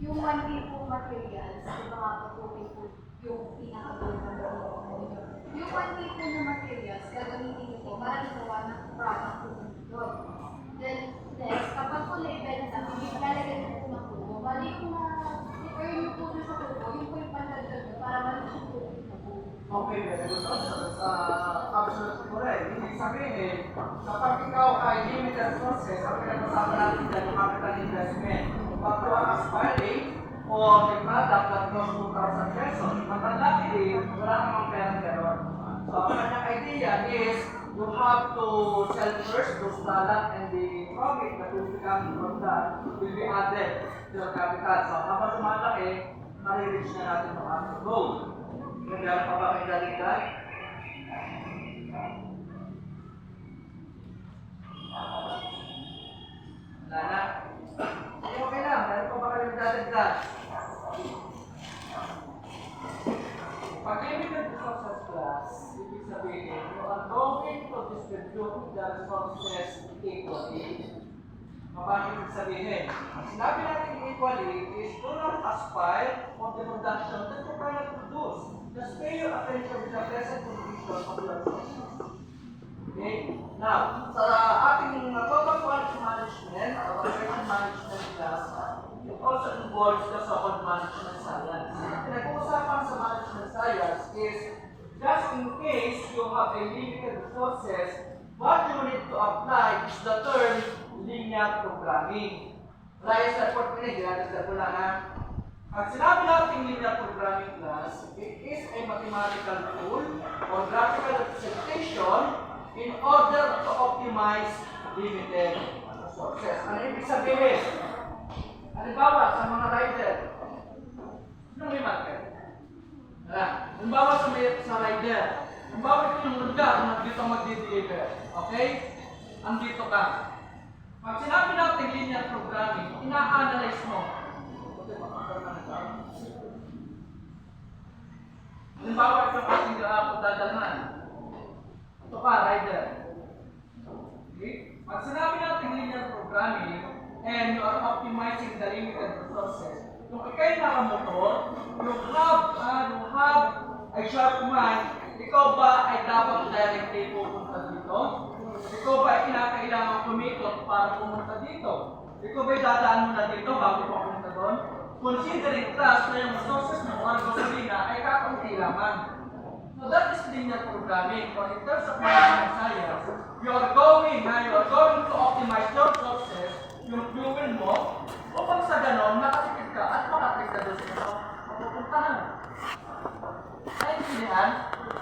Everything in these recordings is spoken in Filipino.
Yung 1K po materials, di ba nga po yung pinaka-bulkan nyo. Yung 1K po na materials, gagamitin nyo po para nagawa ng product po doon. Then, next, kapag po label na, lalagyan nyo po ng tubo. Bali yung i-earn nyo po sa tubo, yun po yung pandagdag nyo para malis yung tubo na po. Okay, very good. Absolutely correct. Ibig sabihin, kapag ikaw ay limited sources, ang pinag-usapan natin dyan yung capital investment. Pag you are aspiring for the product that costs 2,000 pesos, matandaki, wala namang perang gano'n. So, ang kanyang idea is you have to sell first those product and the profit that will be coming from that will be added to your capital. So, kapag lumalaki, marireach na natin ang ating goal. Meron pa ba kayo daligan? Wala na. Okay lang, meron pa ba kayo daligan? Pag limited resources class, ibig sabihin, you are going to distribute the resources equally. Paano ibig sabihin? Ang sinabi natin equally is do not aspire on the production that you cannot produce. Just pay your attention to the present condition of your resources. Okay? Now, sa ating total quality management, or operation management class, it also involves the so-called management science. Pinag-uusapan sa management science is just in case you have a limited resources, what you need to apply is the term linear programming. Dahil sa report ko ginagawa ko lang ha. Ang sinabi natin linear programming class, it is a mathematical tool or graphical representation in order to optimize limited resources. Ano ibig sabihin? Halimbawa, sa mga rider, sino may market? Halimbawa sa rider, halimbawa ito yung lugar na dito magdi-deliver. Okay? Andito ka. Pag sinabi natin linear programming, ina-analyze mo. Halimbawa, ito ang ating dadalhan. Ito ka, rider. Okay? Pag sinabi natin linear programming, and you are optimizing the limited resources, kung ikay nakamotor, you have a sharp mind, ikaw ba ay dapat directly pupunta dito? Ikaw ba ay kinakailangan kumikot para pumunta dito? Ikaw ba ay dadaan mo na dito bago pumunta doon? Considering trust na yung resources mo or gasolina ay kakaunti lamang. So that is linear programming. But in terms of management science, you are going to optimize your resources, yung fuel mo, upang sa ganon, makatipid ka at makatipid ka doon sa mapupuntahan. Naintindihan?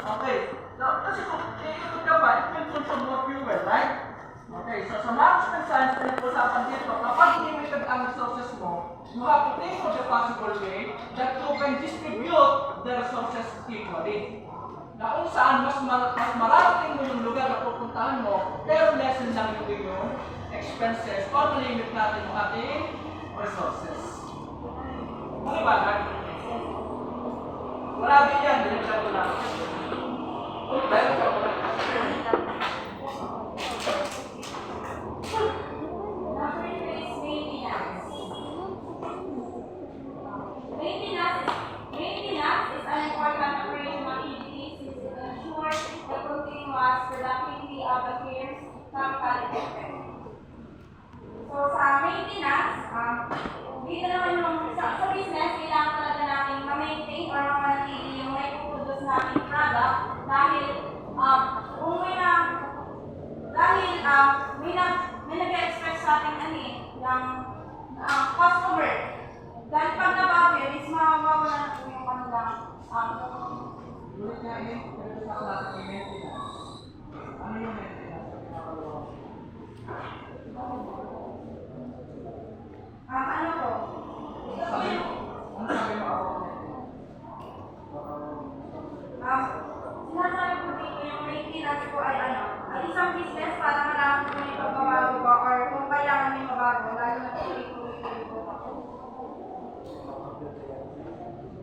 Okay. So, kasi kung iikot ka ba, it will consume more fuel, right? Okay, so sa management science, pinag-usapan dito, kapag limited ang resources mo, you have to think of the possible way that you can distribute the resources equally. Na kung saan mas marating mo yung lugar na pupuntahan mo, pero lessen lang yung iyong expenses o limit natin yung ating resources. Maliwanag? Wala din yan, dinagdag ko lang. Meron ka ko lang. Maintenance is an important operational activity since it ensures the continuous productivity of the firm's capital investment. So sa maintenance, dito naman yung sa business, kailangan talaga natin ma-maintain or ma-manatili yung naipuproduce nating product dahil may nag-expect sa ating yung customer. Dahil pag nabago yun, is mawawalan na po yung kanilang Ulit nga yun, pero sa natin yung maintenance. Ano yung maintenance?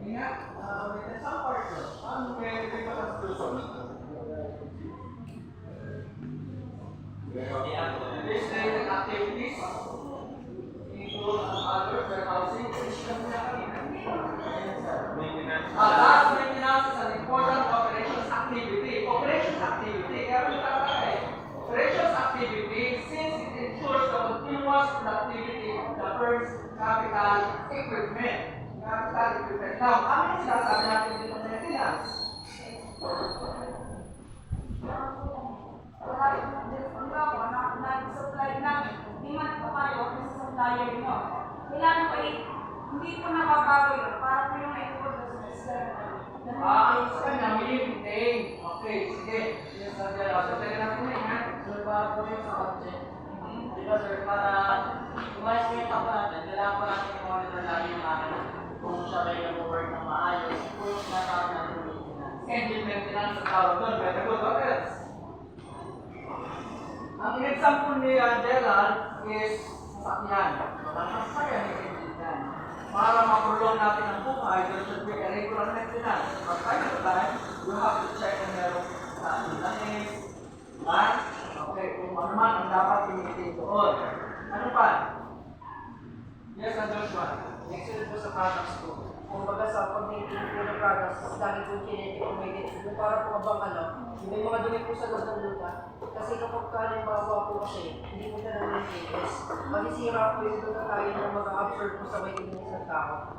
Ingat, with some part yun. Paano may pagkakasusun? Legislative activities include other warehousing system na kanina. Last maintenance is an important operations activity. Operations activity, kaya ito talaga eh. Operations activity, since it ensures the continuous productivity of the firm's capital equipment. Capital equipment. Now, ano yung sinasabi natin dito sa maintenance? Nag-supply ng demand po kayo sa supplier nyo. Kailangan po hindi po nababago yun para po yung naipod sa system. Sa kanya, maintain. Okay, sige. Yes, sir. So, tayo natin na yan. Sir, para po yung sa kotse. Di ba sir, para umayos ko yung tapo natin, kailangan po natin i-monitor lagi yung natin kung siya ba yung work ng maayos, kung yung sinatawag natin yung maintenance. Engine maintenance sa tawag doon. Better good. What else? Ang example ni Gerald is sasakyan. Sasakyan ni engine yan. Para makulong natin ang buhay, there should be a regular maintenance. From time to time, you have to check kung meron sa ilanis. Okay, kung ano man ang dapat i-maintain doon. Ano pa? Yes, Joshua. Next yun po sa products ko. Kung baga sa pag-maintain po ng products, lagi po kinetic o may yung para po abang may mga dumi po sa loob ng luta. Kasi kapag kalimbawa po kasi, hindi po na maintain is, masisira po yung luta tayo na mag-absorb po sa vitamins ng tao.